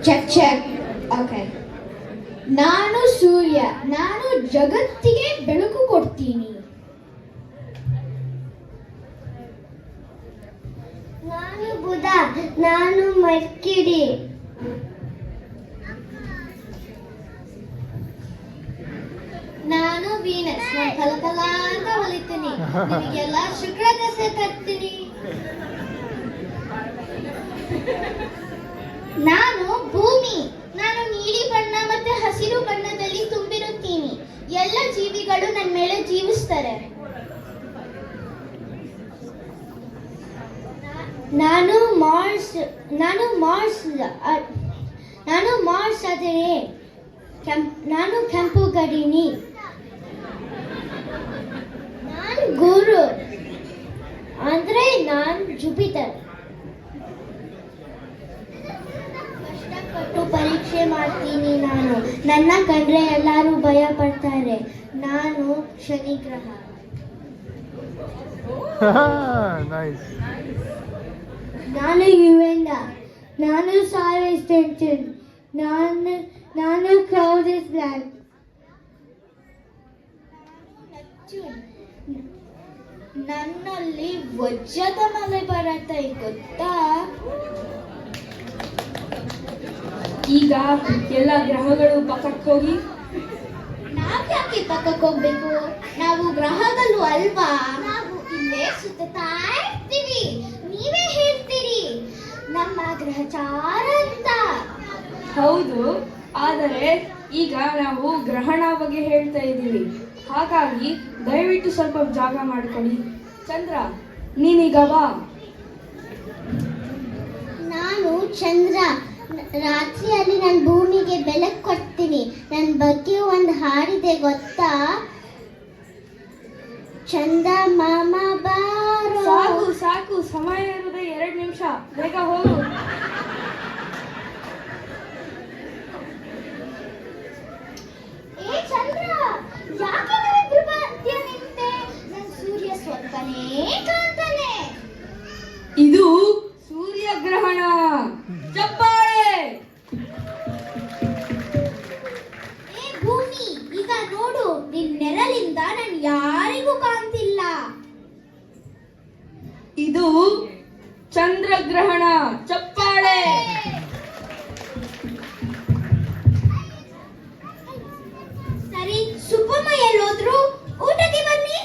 Check check. Okay. ನಾನು ಸೂರ್ಯ, ನಾನು ಜಗತ್ತಿಗೆ ಬೆಳಕು ಕೊಡ್ತೀನಿ. ನಾನು ಬುಧ, ನಾನು ಮರ್ಕಿಡಿ. ನಾನು ವೀನಸ್, ನಾನು ಕಲಕಲ ಅಂತ ಹೊಲಿತೀನಿ. ನಿಮಗೆಲ್ಲ ಶುಕ್ರ ದಸೆ ತರ್ತೀನಿ. ನಾನು ಭೂಮಿ, ನಾನು ನೀಲಿ ಬಣ್ಣ ಮತ್ತೆ ಹಸಿರು ಬಣ್ಣದಲ್ಲಿ ತುಂಬಿರುತ್ತೀನಿ. ಎಲ್ಲ ಜೀವಿಗಳು ನನ್ನ ಮೇಲೆ ಜೀವಿಸ್ತಾರೆ. ನಾನು ಮಾರ್ಸ್, ಆದರೆ ನಾನು ಕೆಂಪು ಗಡಿನಿ. ನಾನು ಗುರು ಅಂದ್ರೆ ನಾನು ಜುಪಿಟರ್. ಕಷ್ಟಪಟ್ಟು ಪರೀಕ್ಷೆ ಮಾಡ್ತೀನಿ. ನಾನು ನನ್ನ ಕಂಡ್ರೆ ಎಲ್ಲರೂ ಭಯ ಪಡ್ತಾರೆ. ನಾನು ಶನಿ ಗ್ರಹ. ನೈಸ್. ನಾನು ಯುವೆಂಡ, ನಾನು ಸಾರ್ ಎಕ್ಸ್ಟೆನ್ಷನ್, ನಾನು ಕ್ರೌಡೆಡ್ ಬ್ಲ್ಯಾಕ್. ನನ್ನಲ್ಲಿ ವಜ್ರದ ಮಲೆ ಬರತ್ತೆ ಗೊತ್ತಾ? ಈಗ ಎಲ್ಲ ಗ್ರಹಗಳು ಪಕ್ಕಕ್ಕೆ ಹೋಗಿ. ನಾವ್ ಯಾಕೆ ಪಕ್ಕಕ್ಕೆ ಹೋಗ್ಬೇಕು? ನಾವು ಗ್ರಹಗಳು ಅಲ್ವಾ? ನಾವು ಇಲ್ಲೇ ಸುತ್ತಾ ಇರ್ತೀವಿ. ನೀವೇ ಹೇಳ್ತೀರಿ ನಮ್ಮ ಗ್ರಹಚಾರ ಅಂತ. ಹೌದು, ಆದರೆ ಈಗ ನಾವು ಗ್ರಹಣ ಬಗ್ಗೆ ಹೇಳ್ತಾ ಇದ್ದೀವಿ. ಹಾಗಾಗಿ ದಯವಿಟ್ಟು ಸ್ವಲ್ಪ ಜಾಗ ಮಾಡ್ಕೊಳ್ಳಿ. ಚಂದ್ರ, ನೀನೀಗ ಬಾ. ನಾನು ಚಂದ್ರ. ರಾತ್ರಿಯಲ್ಲಿ ನಾನು ಭೂಮಿಗೆ ಬೆಳಕು ಕೊಡ್ತೀನಿ. ನನ್ನ ಬಗ್ಗೆ ಒಂದು ಹಾಡಿದೆ ಗೊತ್ತಾ? ಚಂದ ಮಾಮ ಬಾರೋ. ಸಾಕು ಸಾಕು, ಸಮಯ ಇರುವುದೇ 2 ನಿಮಿಷ. ಬೇಗ ಹೋಗು. ಏ ಚಂದ್ರ, ಯಾಕೆ ನಾವಿಬ್ರು ಮಧ್ಯ ನಿಂತೆ? ನನ್ನ ಸೂರ್ಯ ಸ್ವಲ್ಪನೇ ಕಾಣ್ತಾನೆ. ಇದು ಸೂರ್ಯಗ್ರಹಣ. ಚಪ್ಪಾಳೆ. ಏ ಭೂಮಿ, ಈಗ ನೋಡು, ನಿನ್ ನೆರಳಿಂದ ನಾನು ಯಾರಿಗೂ ಕಾಣ್ತಿಲ್ಲ. ಇದು ಚಂದ್ರಗ್ರಹಣ. ಚಪ್ಪಾಳೆ. ಸರಿ, ಸುಬ್ಬಮ್ಮ ಎಲ್ಲೋದ್ರು? ಊಟಕ್ಕೆ ಬನ್ನಿ.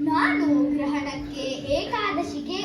ನಾನು ಗ್ರಹಣಕ್ಕೆ, ಏಕಾದಶಿಗೆ